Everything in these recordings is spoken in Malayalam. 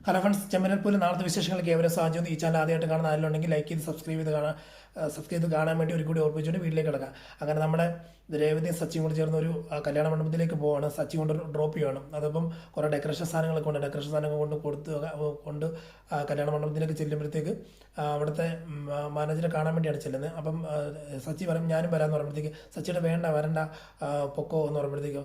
ഹലോ ഫ്രണ്ട്സ്, ചെമ്മനൽപ്പൂരിൽ നാളത്തെ വിശേഷങ്ങൾക്ക് ഏവരും സാധ്യത. ഈ ചാനൽ ആദ്യമായിട്ട് കാണുന്ന ആരെങ്കിലും ലൈക്ക് ചെയ്ത് സബ്സ്ക്രൈബ് ചെയ്ത് കാണാൻ വേണ്ടി ഒരു കൂടി ഓർപ്പിച്ചുകൊണ്ട് വീട്ടിലേക്ക് കിടക്കാം. അങ്ങനെ നമ്മുടെ രേവതിയും സച്ചിയും കൂടി ചേർന്ന് ഒരു കല്യാണ മണ്ഡപത്തിലേക്ക് പോവാണ്. സച്ചി കൊണ്ട് ഡ്രോപ്പ് ചെയ്യുകയാണ്. അതപ്പം കുറേ ഡെക്കറേഷൻ സാധനങ്ങളൊക്കെ ഉണ്ട്. ഡെക്കറേഷൻ സാധനങ്ങൾ കൊണ്ട് കല്യാണ മണ്ഡപത്തിലേക്ക് ചെല്ലുമ്പോഴത്തേക്ക് അവിടുത്തെ മാനേജറെ കാണാൻ വേണ്ടിയാണ് ചെല്ലുന്നത്. അപ്പം സച്ചി പറയും ഞാനും വരാമെന്ന് പറയുമ്പോഴത്തേക്ക് സച്ചിയുടെ വരണ്ട പൊക്കോ എന്ന് പറയുമ്പോഴത്തേക്ക്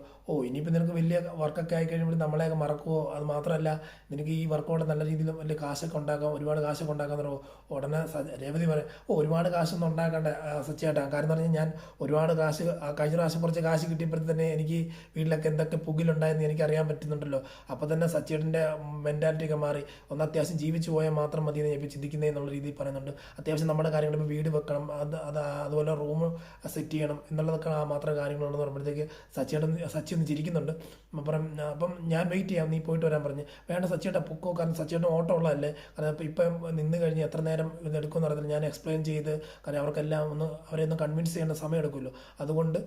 ഇനിയിപ്പോൾ നിനക്ക് വലിയ വർക്കൊക്കെ ആയി കഴിയുമ്പോൾ നമ്മളെയൊക്കെ മറക്കുമോ, അത് മാത്രമല്ല നിനക്ക് ഈ വർക്കോടെ നല്ല രീതിയിൽ വലിയ കാശൊക്കെ ഉണ്ടാക്കാം, ഒരുപാട് കാശൊക്കെ ഉണ്ടാക്കാൻ പറയുമോ. ഉടനെ രേവതി പറയും ഒരുപാട് കാശൊന്നും ഉണ്ടാക്കേണ്ട സച്ചിയായിട്ടാണ്. കാരണം എന്ന് പറഞ്ഞാൽ ഞാൻ ഒരുപാട് കാശ് കഴിഞ്ഞ പ്രാവശ്യം കുറച്ച് കാശ് കിട്ടിയപ്പോഴത്തെ തന്നെ എനിക്ക് വീട്ടിലൊക്കെ എന്തൊക്കെ പുകിലുണ്ടായെന്ന് എനിക്ക് അറിയാൻ പറ്റുന്നുണ്ടല്ലോ. അപ്പോൾ തന്നെ സച്ചിയുടെ മെൻറ്റാലിറ്റി ഒക്കെ മാറി. ഒന്ന് അത്യാവശ്യം ജീവിച്ചു പോയാൽ മാത്രം മതി എന്ന് ഞാൻ ചിന്തിക്കുന്നത് എന്നുള്ള രീതിയിൽ പറയുന്നുണ്ട്. അത്യാവശ്യം നമ്മുടെ കാര്യങ്ങൾ ഇപ്പോൾ വീട് വെക്കണം, അതുപോലെ റൂം സെറ്റ് ചെയ്യണം എന്നുള്ളതൊക്കെ മാത്രം കാര്യങ്ങളുണ്ടെന്ന് പറയുമ്പോഴത്തേക്ക് സച്ചി ഒന്ന് ചിരിക്കുന്നുണ്ട്. അപ്പം ഞാൻ വെയിറ്റ് ചെയ്യാം, നീ പോയിട്ട് വരാൻ പറഞ്ഞ്. വേണ്ട സച്ചിയുടെ പൊക്കോ, കാരണം സച്ചിയുടെ ഓട്ടം ഉള്ളതല്ലേ. കാരണം ഇപ്പം നിന്ന് കഴിഞ്ഞ് എത്ര നേരം ഇതെടുക്കുമെന്ന് അറിയത്തില്ല. ഞാൻ എക്സ്പ്ലെയിൻ ചെയ്ത് കാരണം അവർക്കെല്ലാം അവരെ ഒന്ന് കൺവിൻസ് ചെയ്യേണ്ട സമയം എടുക്കുമല്ലോ. അതുകൊണ്ട്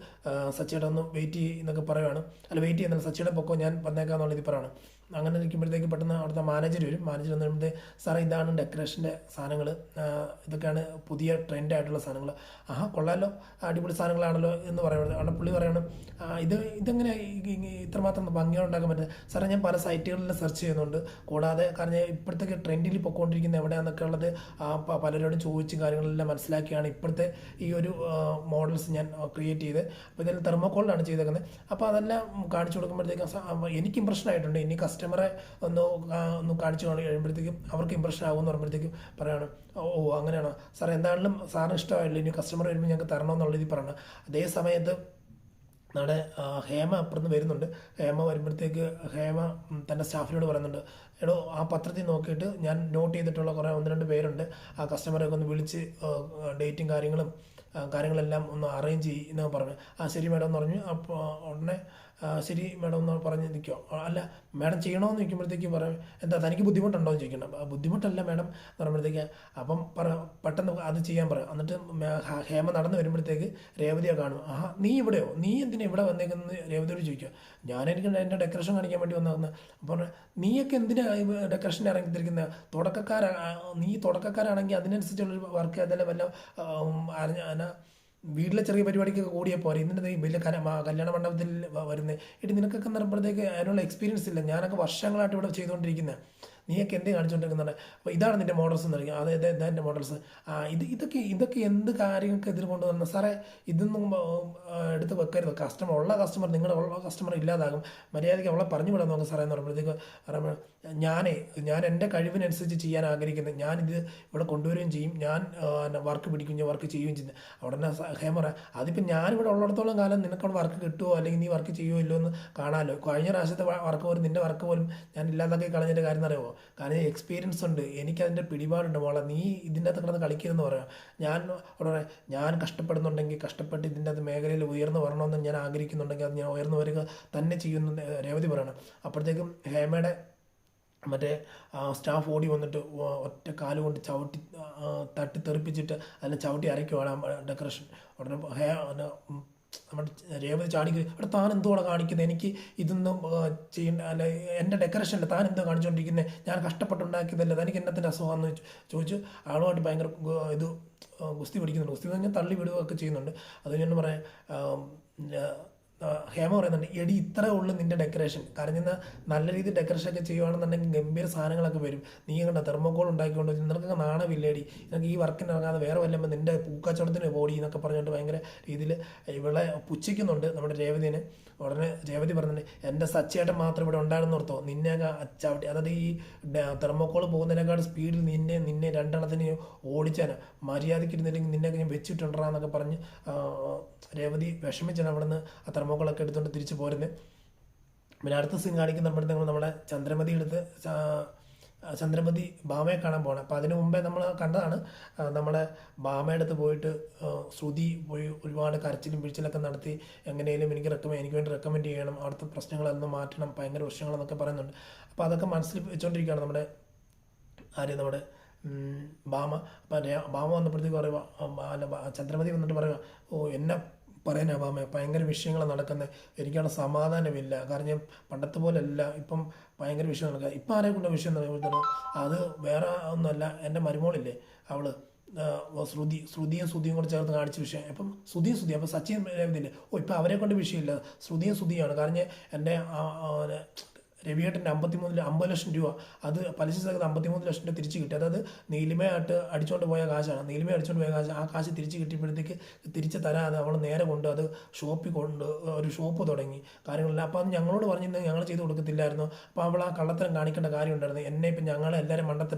സച്ചിയുടെ ഒന്ന് വെയിറ്റ് എന്നൊക്കെ പറയുവാണ്. വെയിറ്റ് ചെയ്യുന്നില്ല, സച്ചിയുടെ പൊക്കോ ഞാൻ വന്നേക്കാന്നുള്ള ഇത് പറയാണ്. അങ്ങനെ ഇരിക്കുമ്പോഴത്തേക്ക് പെട്ടെന്ന് അവിടുത്തെ മാനേജർ വരും. മാനേജർ വന്ന് കഴിയുമ്പോഴത്തേ സാറേ ഇതാണ് ഡെക്കറേഷൻ്റെ സാധനങ്ങൾ, ഇതൊക്കെയാണ് പുതിയ ട്രെൻഡായിട്ടുള്ള സാധനങ്ങൾ. കൊള്ളാമല്ലോ, അടിപൊളി സാധനങ്ങളാണല്ലോ എന്ന് പറയുന്നത്. അവിടെ പുള്ളി പറയണം ഇതെങ്ങനെ ഇത്രമാത്രം ഭംഗിയോടെ ഉണ്ടാക്കാൻ പറ്റുന്നത്. സാറേ ഞാൻ പല സൈറ്റുകളിൽ സെർച്ച് ചെയ്യുന്നുണ്ട്. കൂടാതെ കാരണം ഇപ്പോഴത്തെ ട്രെൻഡിൽ പൊയ്ക്കൊണ്ടിരിക്കുന്നത് എവിടെയാണെന്നൊക്കെ ഉള്ളത് പലരോടും ചോദിച്ചും കാര്യങ്ങളെല്ലാം മനസ്സിലാക്കിയാണ് ഇപ്പോഴത്തെ ഈ ഒരു മോഡൽസ് ഞാൻ ക്രിയേറ്റ് ചെയ്ത്. അപ്പോൾ ഇതിൽ തെർമോക്കോളിലാണ് ചെയ്തേക്കുന്നത്. അപ്പോൾ അതെല്ലാം കാണിച്ചു കൊടുക്കുമ്പോഴത്തേക്കും എനിക്ക് ഇമ്പ്രഷൻ ആയിട്ടുണ്ട്. ഇനി കസ്റ്റമറെ ഒന്ന് കാണിച്ചു കഴിയുമ്പോഴത്തേക്കും അവർക്ക് ഇമ്പ്രഷൻ ആകുമെന്ന് പറയുമ്പോഴത്തേക്കും പറയാണ് അങ്ങനെയാണോ സാർ, എന്താണെങ്കിലും സാറിന് ഇഷ്ടമായില്ല, ഇനി കസ്റ്റമർ വരുമ്പോൾ ഞങ്ങൾക്ക് തരണമെന്നുള്ള രീതിയിൽ പറയണം. അതേ സമയത്ത് നമ്മുടെ ഹേമ അപ്പുറത്ത് വരുന്നുണ്ട്. ഹേമ വരുമ്പോഴത്തേക്ക് ഹേമ തൻ്റെ സ്റ്റാഫിനോട് പറയുന്നുണ്ട്, എടോ ആ പത്രത്തിൽ നോക്കിയിട്ട് ഞാൻ നോട്ട് ചെയ്തിട്ടുള്ള കുറേ 1-2 പേരുണ്ട്, ആ കസ്റ്റമറൊക്കെ ഒന്ന് വിളിച്ച് ഡേറ്റും കാര്യങ്ങളെല്ലാം ഒന്ന് അറേഞ്ച് ചെയ്യുന്നൊക്കെ പറഞ്ഞു. ശരി മാഡം എന്ന് പറഞ്ഞു. അപ്പോൾ ഉടനെ ശരി മാഡം എന്ന് പറഞ്ഞ് നിൽക്കുമോ, അല്ല മാഡം ചെയ്യണമെന്ന് നിൽക്കുമ്പോഴത്തേക്ക് പറയും എന്താ തനിക്ക് ബുദ്ധിമുട്ടുണ്ടോ എന്ന് ചോദിക്കണം. ബുദ്ധിമുട്ടല്ല മാഡം എന്ന് പറയുമ്പോഴത്തേക്ക് അപ്പം പെട്ടെന്ന് അത് ചെയ്യാൻ പറയാം. എന്നിട്ട് ഹേമ നടന്ന് വരുമ്പോഴത്തേക്ക് രേവതിയെ കാണും. നീ ഇവിടെയോ, നീ എന്തിനാ ഇവിടെ വന്നേക്കുന്നത് രേവതിയോട് ചോദിക്കുക. എനിക്ക് എൻ്റെ ഡെക്കറേഷൻ കാണിക്കാൻ വേണ്ടി വന്നതെന്ന്. അപ്പോൾ നീയൊക്കെ എന്തിനാ ഡെക്കറേഷൻ ഇറങ്ങിത്തിരിക്കുന്നത്, നീ തുടക്കക്കാരാണെങ്കിൽ അതിനനുസരിച്ചുള്ളൊരു വർക്ക് അതെല്ലാം വല്ല വീട്ടിലെ ചെറിയ പരിപാടിക്കൊക്കെ കൂടിയാൽ പോരെ, ഇതിൻ്റെ വലിയ കല്യാണ മണ്ഡപത്തിൽ വരുന്നത് നിനക്കൊക്കെ പറയുമ്പോഴത്തേക്ക് അതിനുള്ള എക്സ്പീരിയൻസ് ഇല്ല. ഞാനൊക്കെ വർഷങ്ങളായിട്ട് ഇവിടെ ചെയ്തുകൊണ്ടിരിക്കുന്നത്, നീയൊക്കെ എന്ത് കാണിച്ചുകൊണ്ടിരിക്കുന്നുണ്ട്. അപ്പോൾ ഇതാണ് നിൻ്റെ മോഡൽസ് എന്ന് പറയുക. അതായത് ഇതെൻ്റെ മോഡൽസ്. ഇതൊക്കെ എന്ത് കാര്യങ്ങൾക്ക് എതിർ കൊണ്ടുവന്ന സാറേ, ഇതൊന്നും എടുത്ത് വെക്കരുത്. കസ്റ്റമർ നിങ്ങളുടെ കസ്റ്റമർ ഇല്ലാതാകും. മര്യാദയ്ക്ക് അവളെ പറഞ്ഞു വിടാൻ നോക്കും സാറേ എന്ന് പറയുമ്പോഴത്തേക്ക് ഞാൻ എൻ്റെ കഴിവിനനുസരിച്ച് ചെയ്യാൻ ആഗ്രഹിക്കുന്നത്, ഞാനിത് ഇവിടെ കൊണ്ടുവരികയും ചെയ്യും, ഞാൻ വർക്ക് പിടിക്കുകയും വർക്ക് ചെയ്യുകയും ചെയ്യുന്നത്. അവിടെ ഹേമറ അതിപ്പോൾ ഞാനിവിടെ ഉള്ളിടത്തോളം കാലം നിനക്കവിടെ വർക്ക് കിട്ടുമോ അല്ലെങ്കിൽ നീ വർക്ക് ചെയ്യുമോ ഇല്ലോ എന്ന് കാണാമല്ലോ. കഴിഞ്ഞ പ്രാവശ്യത്തെ വർക്ക് പോലും നിൻ്റെ വർക്ക് പോലും ഞാൻ ഇല്ലാതാക്കി കളഞ്ഞിട്ട് കാര്യം എന്നറിയുമോ. കാരണം എക്സ്പീരിയൻസ് ഉണ്ട്, എനിക്കതിൻ്റെ പിടിപാടുണ്ട് മോളെ, നീ ഇതിൻ്റെ അകത്ത് കിടന്ന് കളിക്കരുതെന്ന് പറയാം. ഞാൻ കഷ്ടപ്പെടുന്നുണ്ടെങ്കിൽ കഷ്ടപ്പെട്ട് ഇതിൻ്റെ അത് മേഖലയിൽ ഉയർന്നു വരണമെന്ന് ഞാൻ ആഗ്രഹിക്കുന്നുണ്ടെങ്കിൽ അത് ഞാൻ ഉയർന്നു വരിക തന്നെ ചെയ്യുന്നു രേവതി പറയണം. അപ്പോഴത്തേക്കും ഹേമയുടെ മറ്റേ സ്റ്റാഫ് ഓടി വന്നിട്ട് ഒറ്റ കാലുകൊണ്ട് തട്ടി തെറിപ്പിച്ചിട്ട് അതിനെ ചവിട്ടി അരയ്ക്കുവാണ് ഡെക്കറേഷൻ. ഉടനെ നമ്മുടെ രേവതി ചാടിക്ക് അവിടെ താൻ എന്തോടെ കാണിക്കുന്നത്, എനിക്ക് ഇതൊന്നും ചെയ്യേണ്ട, അല്ല എൻ്റെ ഡെക്കറേഷനല്ല, താൻ എന്തോ കാണിച്ചുകൊണ്ടിരിക്കുന്നത്, ഞാൻ കഷ്ടപ്പെട്ടുണ്ടാക്കിയതല്ല, തനിക്ക് എന്നത്തിൻ്റെ അസുഖമാണെന്ന് ചോദിച്ചു ആളുമായിട്ട് ഭയങ്കര ഗുസ്തി പിടിക്കുന്നുണ്ട്. ഗുസ്തി എന്ന് പറഞ്ഞാൽ തള്ളി വിടുകയൊക്കെ ചെയ്യുന്നുണ്ട്. അത് ഞാൻ പറയാം. ഹേമ പറയുന്നുണ്ട് എടി ഇത്രേ ഉള്ളൂ നിൻ്റെ ഡെക്കറേഷൻ, കാരണം നല്ല രീതിയിൽ ഡെക്കറേഷനൊക്കെ ചെയ്യുകയാണെന്നുണ്ടെങ്കിൽ ഗംഭീര സാധനങ്ങളൊക്കെ വരും. നീ കണ്ട തെർമോക്കോൾ ഉണ്ടാക്കിക്കൊണ്ട് നിനക്കൊക്കെ നാണമില്ലേടി, നിനക്ക് ഈ വർക്കിന് ഇറങ്ങാതെ വേറെ വല്ലപ്പോൾ നിൻ്റെ പൂക്കച്ചവടത്തിന് പോടി എന്നൊക്കെ പറഞ്ഞുകൊണ്ട് ഭയങ്കര രീതിയിൽ ഇവളെ പുച്ഛിക്കുന്നുണ്ട് നമ്മുടെ രേവതിനെ. ഉടനെ രേവതി പറഞ്ഞിട്ട് എൻ്റെ സച്ചേട്ടൻ മാത്രം ഇവിടെ ഉണ്ടായിരുന്നു ഓർത്തോ, നിന്നെ ചവിട്ടി, അതായത് ഈ തെർമോക്കോൾ പോകുന്നതിനേക്കാൾ സ്പീഡിൽ നിന്നെ 2 എണ്ണത്തിന് ഓടിച്ചാനോ, മര്യാദയ്ക്ക് ഇരുന്നില്ലെങ്കിൽ നിന്നെ ഞാൻ വെച്ചിട്ടുണ്ടാന്നൊക്കെ പറഞ്ഞ് രേവതി വിഷമിച്ചാണ് അവിടെ നിന്ന് ആ തെർമോക്കോളൊക്കെ എടുത്തുകൊണ്ട് തിരിച്ചു പോരുന്നത്. പിന്നെ അടുത്ത സീൻ കാണിക്കുമ്പോഴത്തേക്കും നമ്മുടെ ചന്ദ്രമതി ഭാമയെ കാണാൻ പോകണം. അപ്പോൾ അതിന് മുമ്പേ നമ്മൾ കണ്ടതാണ്, നമ്മുടെ ഭാമയുടെ അടുത്ത് പോയിട്ട് ശ്രുതി പോയി ഒരുപാട് കരച്ചിലും പിഴിച്ചിലൊക്കെ നടത്തി എങ്ങനെയും എനിക്ക് വേണ്ടി റെക്കമെൻഡ് ചെയ്യണം, അവിടുത്തെ പ്രശ്നങ്ങളൊന്നും മാറ്റണം, ഭയങ്കര പ്രശ്നങ്ങളെന്നൊക്കെ പറയുന്നുണ്ട്. അപ്പോൾ അതൊക്കെ മനസ്സിൽ വെച്ചുകൊണ്ടിരിക്കുകയാണ് നമ്മുടെ ഭാമ. അപ്പം ഭാമ വന്നപ്പോഴത്തേക്ക് പറയുക, ചന്ദ്രമതി വന്നിട്ട് പറയുക എന്നെ പറയാനാവാമേ ഭയങ്കര വിഷയങ്ങൾ നടക്കുന്നത്. എനിക്കാണ് സമാധാനമില്ല. കാരണം പണ്ടത്തെ പോലെയല്ല, ഇപ്പം ഭയങ്കര വിഷയം നടക്കുക. ഇപ്പം ആരെ കൊണ്ട് വിഷയം നടക്കുന്നത്? അത് വേറെ ഒന്നുമല്ല, എൻ്റെ മരുമോളില്ലേ അവള് ശ്രുതിയും കൂടെ ചേർത്ത് കാണിച്ച വിഷയം. അപ്പം ശ്രുതി അപ്പം സച്ചിൻ രവിതില്ലേ, ഇപ്പം അവരെ കൊണ്ട് വിഷയമില്ല, ശ്രുതിയാണ്. കാരണം എൻ്റെ രവിയേട്ടൻ്റെ 50 ലക്ഷം രൂപ അത് പലിശ സഹിതം 53 ലക്ഷം രൂപ തിരിച്ച് കിട്ടി. അതായത് നീലിമയായിട്ട് അടിച്ചുകൊണ്ട് പോയ കാശാണ്. ആ കാശ് തിരിച്ച് കിട്ടിയപ്പോഴത്തേക്ക് തിരിച്ച് തരാതെ അവൾ നേരെ കൊണ്ട് അത് ഷോപ്പിൽ കൊണ്ട് ഒരു ഷോപ്പ് തുടങ്ങി കാര്യങ്ങളില്ല. അപ്പോൾ അത് ഞങ്ങളോട് പറഞ്ഞിരുന്നത് ഞങ്ങൾ ചെയ്ത് കൊടുക്കത്തില്ലായിരുന്നു. അപ്പോൾ അവൾ ആ കള്ളത്തരം കാണിക്കേണ്ട കാര്യം ഉണ്ടായിരുന്നു. എന്നെ ഇപ്പം ഞങ്ങളെല്ലാവരും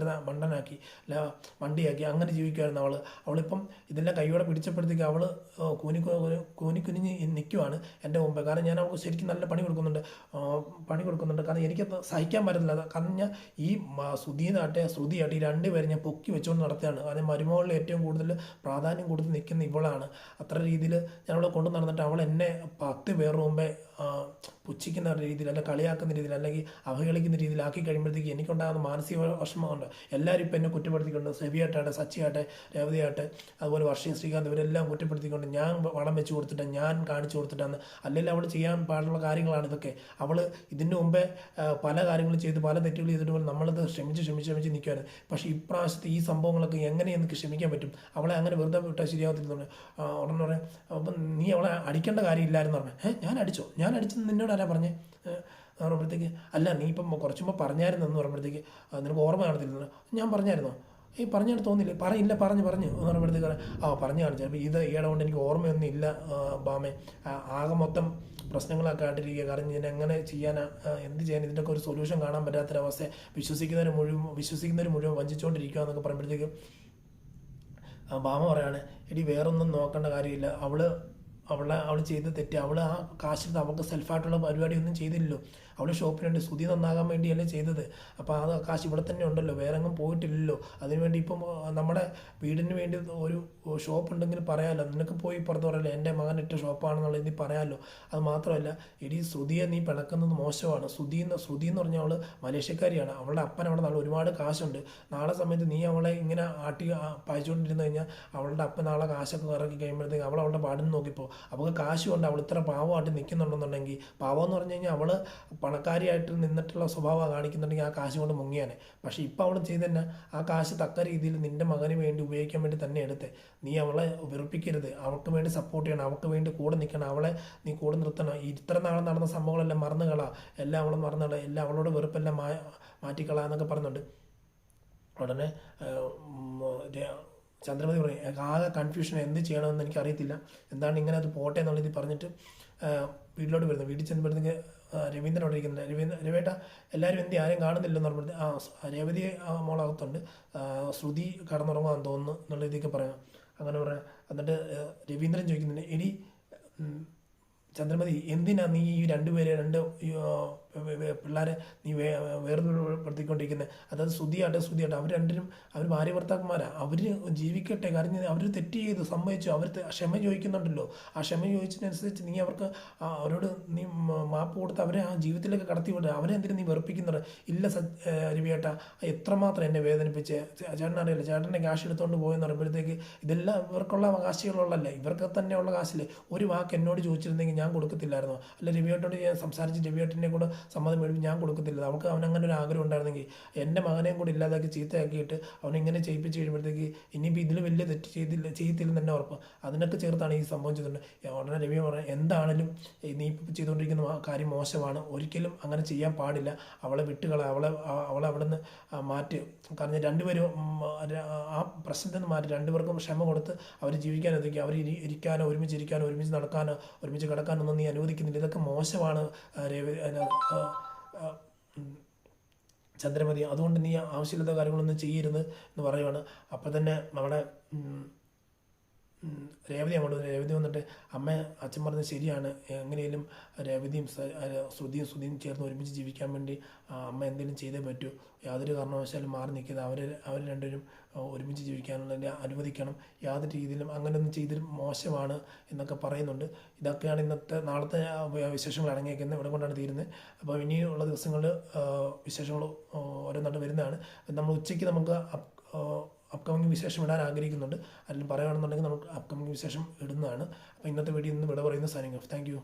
മണ്ടനാക്കി വണ്ടിയാക്കി അങ്ങനെ ജീവിക്കുമായിരുന്നു അവളിപ്പം ഇതെല്ലാം കൈയോടെ പിടിച്ചപ്പോഴത്തേക്ക് അവൾ കൂനിക്കുനിഞ്ഞ് നിൽക്കുവാണ് എൻ്റെ മുമ്പ്. കാരണം ഞാൻ അവൾക്ക് ശരിക്കും നല്ല പണി കൊടുക്കുന്നുണ്ട്. കാരണം എനിക്കത് സഹിക്കാൻ പറ്റുന്നില്ല. കാരണം ഞാൻ ഈ ശ്രുതിയായിട്ട് ഈ രണ്ടുപേരും ഞാൻ പൊക്കി വെച്ചുകൊണ്ട് നടത്തുകയാണ്. കാരണം മരുമകളിൽ ഏറ്റവും കൂടുതൽ പ്രാധാന്യം കൊടുത്ത് നിൽക്കുന്ന ഇവളാണ്. അത്ര രീതിയിൽ ഞാൻ അവളെ കൊണ്ടു നടന്നിട്ട് അവൾ എന്നെ 10 പേരുടെ മുമ്പേ പുച്ഛിക്കുന്ന രീതിയിൽ, അല്ലെങ്കിൽ കളിയാക്കുന്ന രീതിയിൽ, അല്ലെങ്കിൽ അവഹേളിക്കുന്ന രീതിയിലാക്കി കഴിയുമ്പോഴത്തേക്ക് എനിക്കുണ്ടാകുന്ന മാനസിക വിഷമമുണ്ട്. എല്ലാവരും ഇപ്പം എന്നെ കുറ്റപ്പെടുത്തിക്കൊണ്ട്, സെബിയായിട്ടാട്ടെ, സച്ചിയാട്ടെ, രേവതിയാട്ടെ, അതുപോലെ വർഷയും ശ്രീകാന്ത് ഇവരെല്ലാം കുറ്റപ്പെടുത്തിക്കൊണ്ട് ഞാൻ വളം വെച്ച് കൊടുത്തിട്ട് ഞാൻ കാണിച്ചു കൊടുത്തിട്ടാണ്. അല്ലെങ്കിൽ അവൾ ചെയ്യാൻ പാടുള്ള കാര്യങ്ങളാണ് ഇതൊക്കെ. അവൾ ഇതിന് മുമ്പേ പല കാര്യങ്ങളും ചെയ്ത് പല തെറ്റുകൾ ചെയ്തിട്ട് പോലും നമ്മളത് ക്ഷമിച്ച് നിൽക്കുകയാണ്. പക്ഷേ ഇപ്രാവശ്യത്തെ ഈ സംഭവങ്ങളൊക്കെ എങ്ങനെ എനിക്ക് ക്ഷമിക്കാൻ പറ്റും? അവളെ അങ്ങനെ വെറുതെ വിട്ടാൽ ശരിയാകത്തില്ലെന്ന് ഉടനെ പറയാം. അപ്പം നീ അവളെ അടിക്കേണ്ട കാര്യമില്ലായിരുന്നു പറഞ്ഞത്. ഞാൻ അടിച്ചെന്ന് നിന്നോട് ആരാ പറഞ്ഞേ പറയുമ്പോഴത്തേക്ക്, അല്ല നീ ഇപ്പം കുറച്ച് മുമ്പ് പറഞ്ഞായിരുന്നെന്ന് പറയുമ്പോഴത്തേക്ക് നിനക്ക് ഓർമ്മ കാണത്തില്ലെന്ന്. ഞാൻ പറഞ്ഞായിരുന്നോ? പറഞ്ഞായിട്ട് തോന്നില്ലേ? പറഞ്ഞു എന്ന് പറയുമ്പോഴത്തേക്ക് പറഞ്ഞു കാണിച്ചു. അപ്പോൾ ഇത് ഈയിടെ കൊണ്ട് എനിക്ക് ഓർമ്മയൊന്നും ഇല്ല ബാമേ, ആകെ മൊത്തം പ്രശ്നങ്ങളൊക്കെ ആയിട്ടിരിക്കുക. കാരണം ഞാൻ എങ്ങനെ ചെയ്യാനാ, എന്ത് ചെയ്യാൻ, ഇതിൻ്റെയൊക്കെ ഒരു സൊല്യൂഷൻ കാണാൻ പറ്റാത്തൊരവസ്ഥ, വിശ്വസിക്കുന്നവർ മുഴുവൻ വഞ്ചിച്ചുകൊണ്ടിരിക്കുക എന്നൊക്കെ പറയുമ്പോഴത്തേക്ക് ബാമ പറയാണ്, എടി വേറൊന്നും നോക്കേണ്ട കാര്യമില്ല, അവൾ ചെയ്ത് തെറ്റ്. അവൾ ആ കാശെടുത്ത് അവൾക്ക് സെൽഫായിട്ടുള്ള പരിപാടിയൊന്നും ചെയ്തില്ലല്ലോ. അവൾ ഷോപ്പിലുണ്ട്, സ്തുതി നന്നാകാൻ വേണ്ടിയല്ലേ ചെയ്തത്. അപ്പോൾ ആ കാശ് ഇവിടെ തന്നെ ഉണ്ടല്ലോ, വേറെ എങ്ങും പോയിട്ടില്ലല്ലോ. അതിനുവേണ്ടി ഇപ്പം നമ്മുടെ വീടിന് വേണ്ടി ഒരു ഷോപ്പ് ഉണ്ടെങ്കിൽ പറയാമല്ലോ, നിനക്ക് പോയി പുറത്ത് പറയല്ലോ എൻ്റെ മകൻ ഇട്ട ഷോപ്പാണെന്നുള്ള ഇതിൽ പറയാമല്ലോ. അത് മാത്രമല്ല, എടി ശ്രുതിയെ നീ പിണക്കുന്നത് മോശമാണ്. ശ്രുതി എന്ന് പറഞ്ഞാൽ അവൾ മലേഷ്യക്കാരിയാണ്. അവളുടെ അപ്പൻ അവിടെ നാളെ ഒരുപാട് കാശുണ്ട്. നാളെ സമയത്ത് നീ അവളെ ഇങ്ങനെ പായിച്ചുകൊണ്ടിരുന്നു കഴിഞ്ഞാൽ അവളുടെ അപ്പൻ നാളെ കാശൊക്കെ ഇറക്കി കഴിയുമ്പോഴത്തേക്ക് അവളുടെ പാടിന് നോക്കിപ്പോൾ അവൾക്ക് കാശുകൊണ്ട് അവൾ ഇത്ര പാവമായിട്ട് നിൽക്കുന്നുണ്ടെന്നുണ്ടെങ്കിൽ, പാവം എന്ന് പറഞ്ഞു കഴിഞ്ഞാൽ അവൾ പണക്കാരിയായിട്ട് നിന്നിട്ടുള്ള സ്വഭാവം കാണിക്കുന്നുണ്ടെങ്കിൽ ആ കാശ് കൊണ്ട് മുങ്ങിയാനെ. പക്ഷേ ഇപ്പം അവൾ ചെയ്ത് തന്നെ ആ കാശ് തക്ക രീതിയിൽ നിൻ്റെ മകന് വേണ്ടി ഉപയോഗിക്കാൻ വേണ്ടി തന്നെ എടുത്തേ. നീ അവളെ വെറുപ്പിക്കരുത്, അവൾക്ക് വേണ്ടി സപ്പോർട്ട് ചെയ്യണം, അവൾക്ക് വേണ്ടി കൂടെ നിൽക്കണം, അവളെ നീ കൂടെ നിർത്തണം. ഇത്ര നാളെ നടന്ന സംഭവങ്ങളെല്ലാം മറന്നുകളാ, എല്ലാം അവൾ മറന്നുകളാ, എല്ലാം അവളോട് വെറുപ്പെല്ലാം മാറ്റിക്കളാ എന്നൊക്കെ പറയുന്നുണ്ട്. ഉടനെ ചന്ദ്രമതി പറയും, ആകെ കൺഫ്യൂഷൻ, എന്ത് ചെയ്യണമെന്ന് എനിക്കറിയത്തില്ല, എന്താണ് ഇങ്ങനെ അത് പോട്ടെ എന്നുള്ളത് പറഞ്ഞിട്ട് വീട്ടിലോട്ട് വരുന്നത്. വീട്ടിൽ ചെന്നപ്പോഴത്തേക്ക് രവീന്ദ്രനോട് ഇരിക്കുന്നത്, രവേട്ട എല്ലാവരും എന്ത് ആരും കാണുന്നില്ലെന്ന് പറഞ്ഞിട്ട് രേവതി മോളകത്തുണ്ട്, ശ്രുതി കടന്നുറങ്ങാൻ തോന്നുന്നു എന്നുള്ള രീതിക്ക് പറയാം. അങ്ങനെ പറയാം. എന്നിട്ട് രവീന്ദ്രൻ ചോദിക്കുന്നുണ്ട്, എടി ചന്ദ്രമതി എന്തിനാ നീ ഈ രണ്ട് പിള്ളേരെ നീ വേർപെടുത്തിക്കൊണ്ടിരിക്കുന്നത്? അതായത് ശ്രുതിയാട്ടെ അവർ ഭാര്യ ഭർത്താക്കന്മാരാ, അവർ ജീവിക്കട്ടെ. കാരണം അവർ തെറ്റ് ചെയ്ത് സമ്മതിച്ചു, അവർ ക്ഷമ ചോദിക്കുന്നുണ്ടല്ലോ. ആ ക്ഷമ ചോദിച്ചതിനനുസരിച്ച് നീ അവരോട് നീ മാപ്പ് കൊടുത്ത് അവരെ ആ ജീവിതത്തിലേക്ക് കടത്തി വിടുക. അവരെ എന്തിനും നീ വെറുപ്പിക്കുന്നത്? ഇല്ല രവിയേട്ട, എത്രമാത്രം എന്നെ വേദനിപ്പിച്ച് ചേട്ടനറിയില്ല, ചേട്ടൻ്റെ ക്യാഷ് എടുത്തുകൊണ്ട് പോയെന്ന് പറയുമ്പോഴത്തേക്ക് ഇതെല്ലാം ഇവർക്കുള്ള അവകാശികളുള്ളല്ലേ, ഇവർക്ക് തന്നെ ഉള്ള കാശില്ലേ. ഒരു വാക്ക് എന്നോട് ചോദിച്ചിരുന്നെങ്കിൽ ഞാൻ കൊടുക്കത്തില്ലായിരുന്നോ? അല്ല രവിയേട്ടനോട് ഞാൻ സംസാരിച്ച് രവിയേട്ടനെ കൂടെ സമ്മതം മേടിച്ച് ഞാൻ കൊടുക്കത്തില്ല. അവൾക്ക് അവനങ്ങനെ ഒരു ആഗ്രഹം ഉണ്ടായിരുന്നെങ്കിൽ എൻ്റെ മകനെയും കൂടി ഇല്ലാതാക്കി ചീത്തയാക്കിയിട്ട് അവനിങ്ങനെ ചെയ്യിപ്പിച്ച് കഴിയുമ്പോഴത്തേക്ക് ഇനിയിപ്പോൾ ഇതിൽ വലിയ തെറ്റ് ചെയ്യത്തില്ലെന്ന് തന്നെ ഉറപ്പ്. അതിനൊക്കെ ചേർത്താണ് ഈ സംഭവം ചെയ്തിട്ടുണ്ട്. ഉടനെ രവി പറയാം, എന്താണെങ്കിലും നീ ഇപ്പോൾ ചെയ്തുകൊണ്ടിരിക്കുന്ന കാര്യം മോശമാണ്, ഒരിക്കലും അങ്ങനെ ചെയ്യാൻ പാടില്ല, അവളെ വിട്ടുകള, അവളെ അവിടെ നിന്ന് മാറ്റി. കാരണം രണ്ടുപേരും ആ പ്രശ്നത്തിൽ നിന്ന് മാറ്റി രണ്ടുപേർക്കും ക്ഷമ കൊടുത്ത് അവർ ജീവിക്കാൻ എത്തിക്കുക. അവർ ഇരിക്കാനോ ഒരുമിച്ചിരിക്കാനോ ഒരുമിച്ച് നടക്കാനോ ഒരുമിച്ച് കിടക്കാനൊന്നും നീ അനുവദിക്കുന്നില്ല. ഇതൊക്കെ മോശമാണ് ചന്ദ്രമതി, അതുകൊണ്ട് നീ ആവശ്യമില്ലാത്ത കാര്യങ്ങളൊന്നും ചെയ്യരുത് എന്ന് പറയുവാണ്. അപ്പോൾ തന്നെ നമ്മുടെ രേവതി വന്നിട്ട്, അച്ഛൻ പറഞ്ഞത് ശരിയാണ്, എങ്ങനെയും രേവതിയും ശ്രുതിയും ചേർന്ന് ഒരുമിച്ച് ജീവിക്കാൻ വേണ്ടി അമ്മ എന്തെങ്കിലും ചെയ്തേ പറ്റൂ, യാതൊരു കാരണവശാലും മാറി നിൽക്കുന്നത്, അവർ രണ്ടുപേരും ഒരുമിച്ച് ജീവിക്കാനുള്ള അനുവദിക്കണം, യാതൊരു രീതിയിലും അങ്ങനെയൊന്നും ചെയ്തിട്ട് മോശമാണ് എന്നൊക്കെ പറയുന്നുണ്ട്. ഇതൊക്കെയാണ് നാളത്തെ വിശേഷങ്ങൾ അടങ്ങിയിരിക്കുന്നത്. ഇവിടെ കൊണ്ടാണ് തീരുന്നത്. അപ്പോൾ ഇനിയുള്ള ദിവസങ്ങളിൽ വിശേഷങ്ങൾ ഓരോന്നായിട്ട് വരുന്നതാണ്. നമ്മൾ ഉച്ചയ്ക്ക് നമുക്ക് അപ്കമിങ് വിശേഷം ഇടാൻ ആഗ്രഹിക്കുന്നുണ്ട്. അല്ലെങ്കിൽ പറയുകയാണെന്നുണ്ടെങ്കിൽ നമുക്ക് അപ്കമിങ് വിശേഷം ഇടുന്നതാണ്. അപ്പോൾ ഇന്നത്തെ വീഡിയോ ഇന്ന് വിട പറയുന്ന സൈനിങ് ഓഫ്. Thank you.